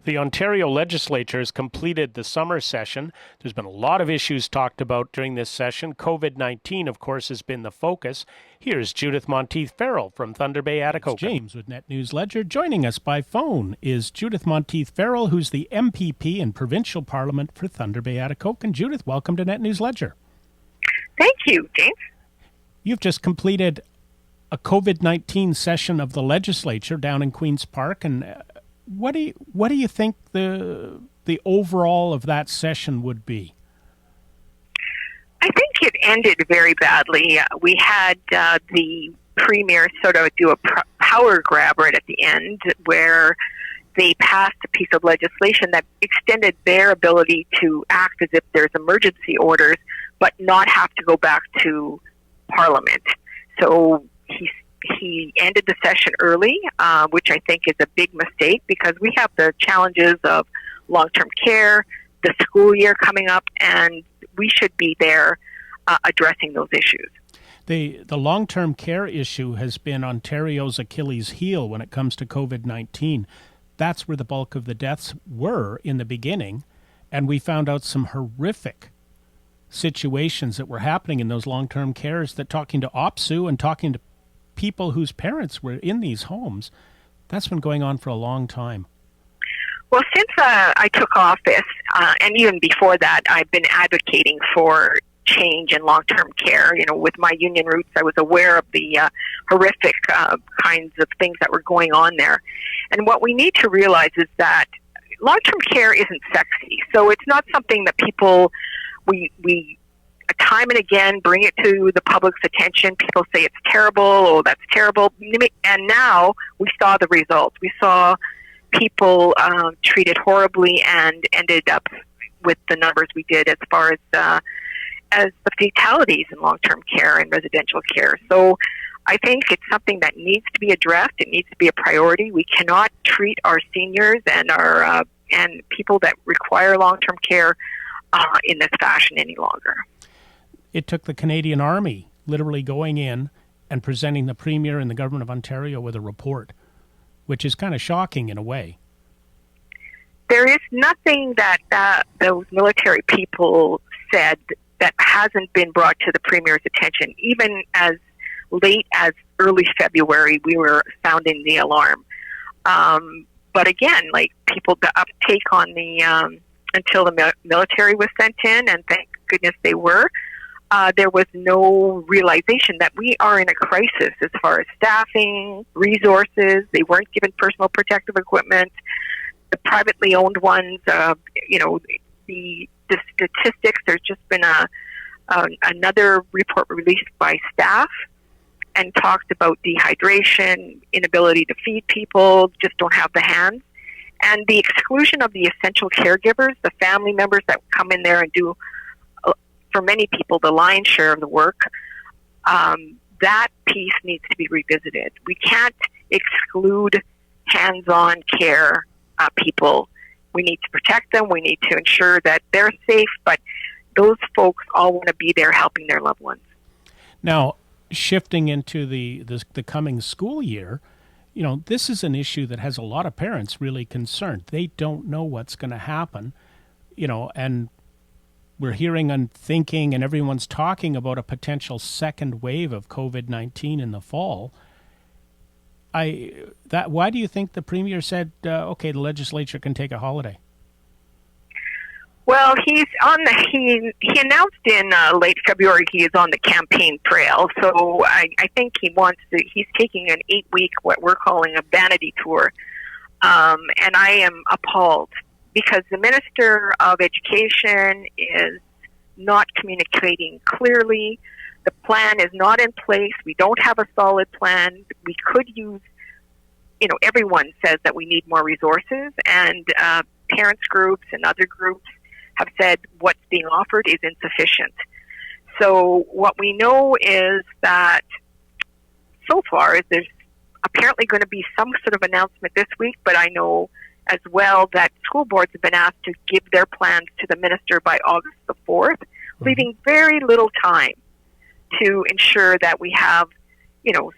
The Ontario Legislature has completed the summer session. There's been a lot of issues talked about during this session. COVID-19, of course, has been the focus. Here's Judith Montieth Farrell from Thunder Bay, Atikokan. James with Net News Ledger. Joining us by phone is Judith Montieth Farrell, who's the MPP in Provincial Parliament for Thunder Bay, Atikokan. Judith, welcome to Net News Ledger. Thank you, James. You've just completed a COVID-19 session of the legislature down in Queen's Park, and what do you think the overall of that session would be? I think it ended very badly. We had the premier sort of do a power grab right at the end, where they passed a piece of legislation that extended their ability to act as if there's emergency orders, but not have to go back to Parliament. So he ended the session early, which I think is a big mistake, because we have the challenges of long-term care, the school year coming up, and we should be there addressing those issues. The long-term care issue has been Ontario's Achilles heel when it comes to COVID-19. That's where the bulk of the deaths were in the beginning, and we found out some horrific situations that were happening in those long-term cares, that talking to OPSU and talking to people whose parents were in these homes, that's been going on for a long time. Well, since I took office, and even before that, I've been advocating for change in long-term care. You know, with my union roots, I was aware of the horrific kinds of things that were going on there. And what we need to realize is that long-term care isn't sexy. So it's not something that people, we time and again bring it to the public's attention. People say it's terrible, oh, that's terrible. And now we saw the results. We saw people treated horribly and ended up with the numbers we did as far as the fatalities in long-term care and residential care. So I think it's something that needs to be addressed. It needs to be a priority. We cannot treat our seniors and our and people that require long-term care in this fashion any longer. It took the Canadian Army literally going in and presenting the Premier and the Government of Ontario with a report, which is kind of shocking in a way. There is nothing that those military people said that hasn't been brought to the Premier's attention. Even as late as early February, we were sounding the alarm. But again, like, people, the uptake on the, until the military was sent in, and thank goodness they were, there was no realization that we are in a crisis as far as staffing, resources. They weren't given personal protective equipment. The privately owned ones, the statistics, there's just been another report released by staff and talked about dehydration, inability to feed people, just don't have the hands. And the exclusion of the essential caregivers, the family members that come in there and do, for many people, the lion's share of the work, that piece needs to be revisited. We can't exclude hands-on care people. We need to protect them. We need to ensure that they're safe, but those folks all want to be there helping their loved ones. Now, shifting into the coming school year, you know, this is an issue that has a lot of parents really concerned. They don't know what's going to happen, you know, and we're hearing and thinking, and everyone's talking about a potential second wave of COVID-19 in the fall. Why do you think the Premier said, okay, the legislature can take a holiday? Well, he announced in late February he is on the campaign trail. So I think he's taking an 8-week, what we're calling a vanity tour. And I am appalled, because the Minister of Education is not communicating clearly. The plan is not in place. We don't have a solid plan. We could use, everyone says that we need more resources, and parents groups and other groups have said what's being offered is insufficient. So what we know is that so far is there's apparently going to be some sort of announcement this week, but I know as well that school boards have been asked to give their plans to the minister by August the 4th, leaving very little time to ensure that we have,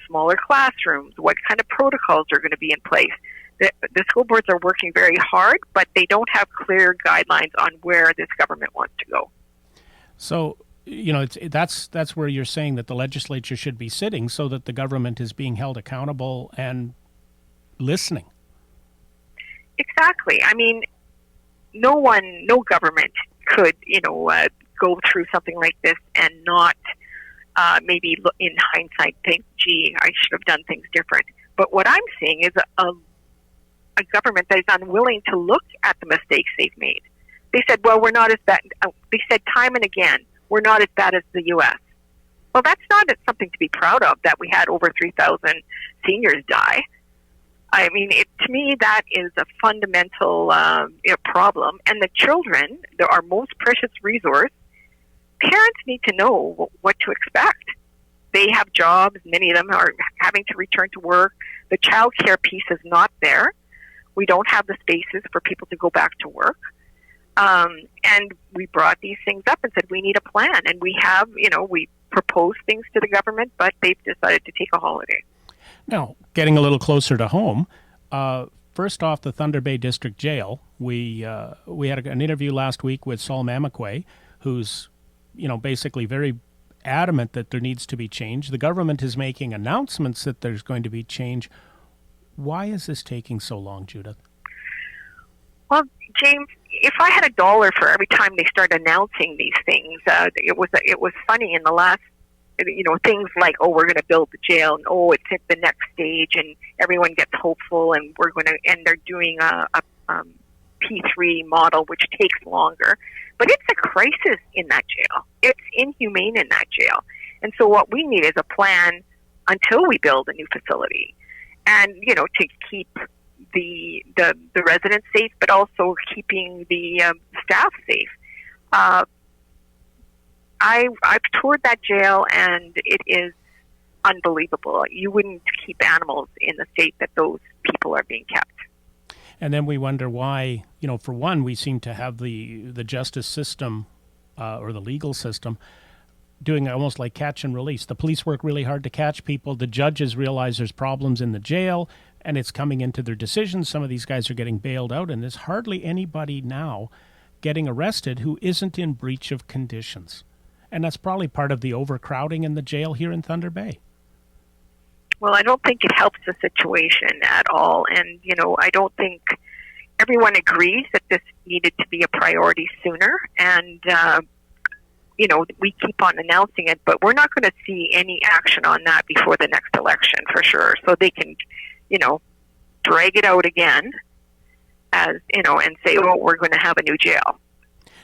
smaller classrooms, what kind of protocols are going to be in place. The school boards are working very hard, but they don't have clear guidelines on where this government wants to go. So, that's where you're saying that the legislature should be sitting so that the government is being held accountable and listening. Exactly. I mean, no government could, go through something like this and not maybe in hindsight think, gee, I should have done things different. But what I'm seeing is a government that is unwilling to look at the mistakes they've made. They said, well, we're not as bad. They said time and again, we're not as bad as the U.S. Well, that's not something to be proud of, that we had over 3,000 seniors die. I mean, to me, that is a fundamental problem. And the children, they're our most precious resource. Parents need to know what to expect. They have jobs. Many of them are having to return to work. The child care piece is not there. We don't have the spaces for people to go back to work. And we brought these things up and said, we need a plan. And we have, we proposed things to the government, but they've decided to take a holiday. Now, getting a little closer to home, first off, the Thunder Bay District Jail, we had an interview last week with Saul Mamakwe, who's, basically very adamant that there needs to be change. The government is making announcements that there's going to be change. Why is this taking so long, Judith? Well, James, if I had $1 for every time they start announcing these things, it was funny in the last, things like, oh, we're going to build the jail, and oh, it's at the next stage, and everyone gets hopeful, and they're doing a P3 model, which takes longer. But it's a crisis in that jail. It's inhumane in that jail. And so what we need is a plan until we build a new facility, and, to keep the residents safe, but also keeping the staff safe. I've toured that jail, and it is unbelievable. You wouldn't keep animals in the state that those people are being kept. And then we wonder why, for one, we seem to have the justice system or the legal system doing almost like catch and release. The police work really hard to catch people. The judges realize there's problems in the jail, and it's coming into their decisions. Some of these guys are getting bailed out, and there's hardly anybody now getting arrested who isn't in breach of conditions. And that's probably part of the overcrowding in the jail here in Thunder Bay. Well, I don't think it helps the situation at all. And, I don't think everyone agrees that this needed to be a priority sooner. And, we keep on announcing it, but we're not going to see any action on that before the next election for sure. So they can, drag it out again and say, oh, we're going to have a new jail.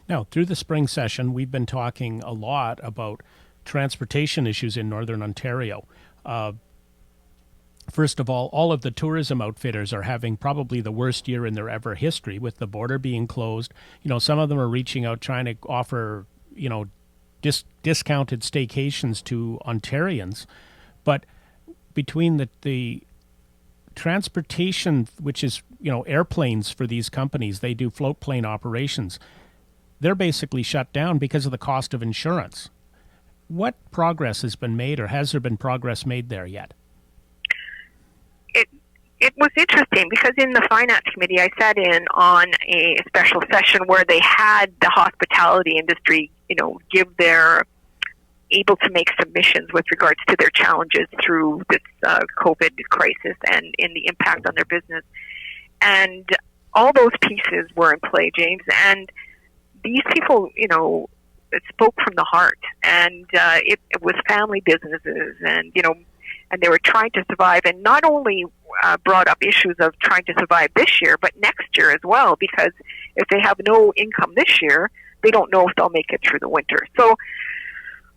Now, through the spring session, we've been talking a lot about transportation issues in Northern Ontario. First of all of the tourism outfitters are having probably the worst year in their ever history with the border being closed. Some of them are reaching out trying to offer, discounted staycations to Ontarians. But between the transportation, which is, airplanes for these companies, they do float plane operations, they're basically shut down because of the cost of insurance. What progress has been made, or has there been progress made there yet? It was interesting because in the Finance Committee, I sat in on a special session where they had the hospitality industry, able to make submissions with regards to their challenges through this COVID crisis and in the impact on their business. And all those pieces were in play, James. And these people, it spoke from the heart, and it was family businesses, and and they were trying to survive, and not only brought up issues of trying to survive this year, but next year as well, because if they have no income this year, they don't know if they'll make it through the winter. So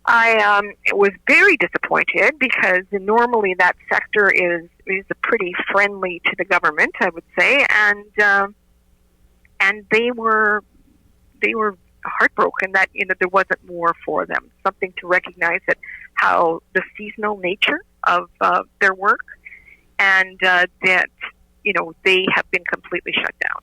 I was very disappointed because normally that sector is pretty friendly to the government, I would say, and they were heartbroken that there wasn't more for them. Something to recognize that how the seasonal nature of their work, and that they have been completely shut down.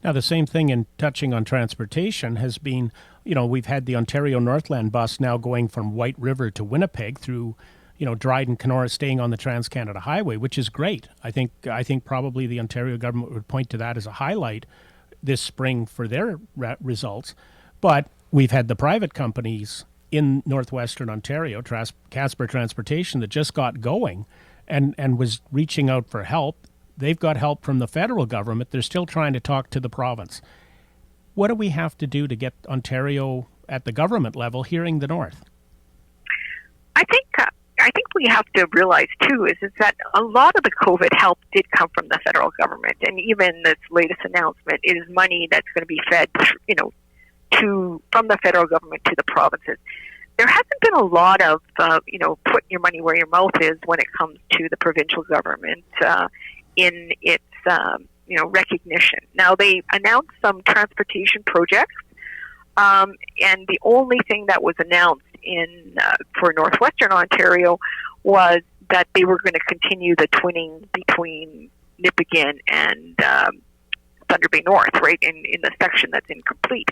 Now, the same thing in touching on transportation has been, we've had the Ontario Northland bus now going from White River to Winnipeg through, Dryden, Kenora staying on the Trans-Canada Highway, which is great. I think probably the Ontario government would point to that as a highlight this spring for their results. But we've had the private companies in northwestern Ontario, Casper Transportation, that just got going and was reaching out for help. They've got help from the federal government. They're still trying to talk to the province. What do we have to do to get Ontario at the government level hearing the North? I think we have to realize too is that a lot of the COVID help did come from the federal government, and even this latest announcement is money that's going to be fed, from the federal government to the provinces. There hasn't been a lot of, putting your money where your mouth is when it comes to the provincial government in its, recognition. Now, they announced some transportation projects, and the only thing that was announced for northwestern Ontario was that they were going to continue the twinning between Nipigon and Thunder Bay North, right, in the section that's incomplete.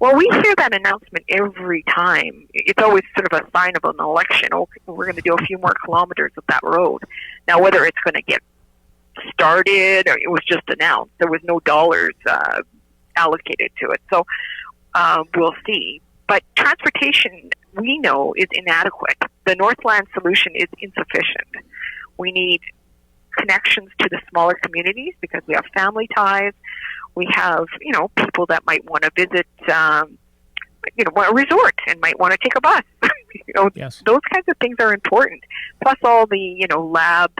Well, we hear that announcement every time. It's always sort of a sign of an election. Oh, we're going to do a few more kilometers of that road. Now, whether it's going to get started or it was just announced, there was no dollars allocated to it. So we'll see. But transportation, we know, is inadequate. The Northland solution is insufficient. We need connections to the smaller communities because we have family ties. We have, people that might want to visit, a resort and might want to take a bus. Yes. Those kinds of things are important. Plus all the, lab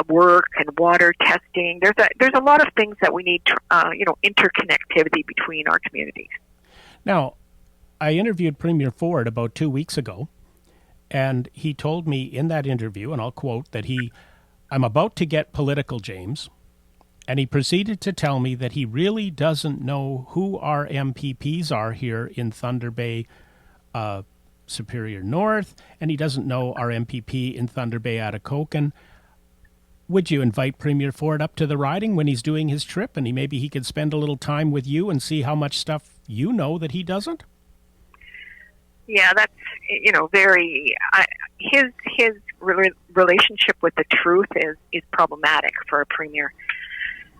work and water testing. There's a lot of things that we need, interconnectivity between our communities. Now, I interviewed Premier Ford about 2 weeks ago, and he told me in that interview, and I'll quote, that I'm about to get political, James, and he proceeded to tell me that he really doesn't know who our MPPs are here in Thunder Bay, Superior North, and he doesn't know our MPP in Thunder Bay, Atikokan. Would you invite Premier Ford up to the riding when he's doing his trip, and maybe he could spend a little time with you and see how much stuff you know that he doesn't? Yeah, that's, very, his relationship with the truth is problematic for a premier.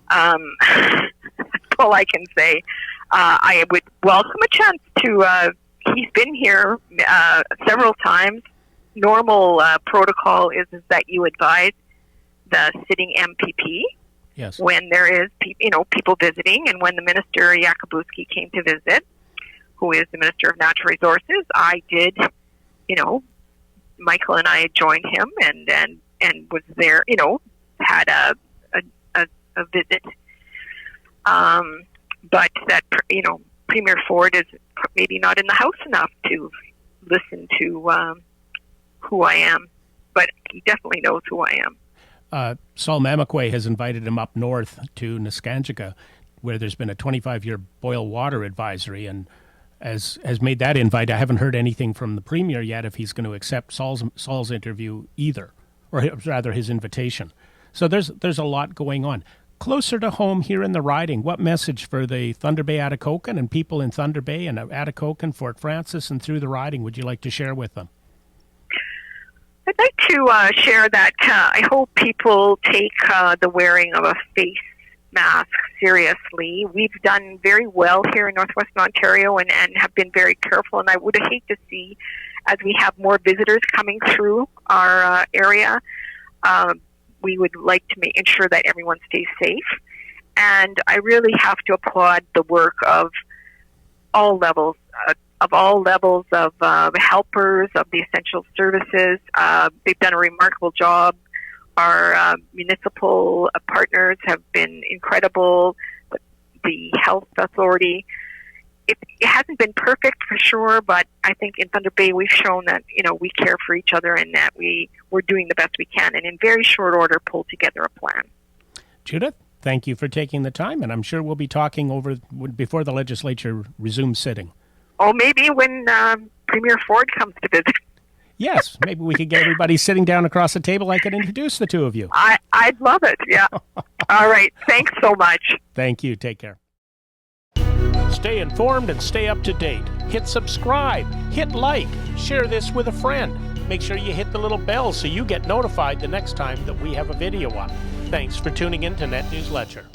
That's all I can say. I would welcome a chance to, he's been here several times. Normal protocol is that you advise the sitting MPP. Yes. When there is, people visiting, and when the Minister Yakubuski came to visit, who is the Minister of Natural Resources, I did, Michael and I joined him and was there, had a visit. But that, Premier Ford is maybe not in the House enough to listen to who I am, but he definitely knows who I am. Saul Mamakwe has invited him up north to Neskanjika, where there's been a 25-year boil water advisory, and has made that invite. I haven't heard anything from the Premier yet if he's going to accept Saul's interview either, or rather his invitation. So there's a lot going on. Closer to home here in the riding, what message for the Thunder Bay Atikokan and people in Thunder Bay and Atikokan, Fort Francis, and through the riding would you like to share with them? I'd like to share that I hope people take the wearing of a face mask seriously. We've done very well here in Northwestern Ontario and have been very careful, and I would hate to see, as we have more visitors coming through our area, we would like to ensure that everyone stays safe. And I really have to applaud the work of all levels of helpers, of the essential services. They've done a remarkable job. Our municipal partners have been incredible. The health authority. It hasn't been perfect for sure, but I think in Thunder Bay we've shown that we care for each other and that we're doing the best we can, and in very short order pulled together a plan. Judith, thank you for taking the time, and I'm sure we'll be talking before the legislature resumes sitting. Oh, maybe when Premier Ford comes to visit. Yes, maybe we could get everybody sitting down across the table. I could introduce the two of you. I'd love it, yeah. All right, thanks so much. Thank you. Take care. Stay informed and stay up to date. Hit subscribe, hit like, share this with a friend. make sure you hit the little bell so you get notified the next time that we have a video up. Thanks for tuning in to Net News Ledger.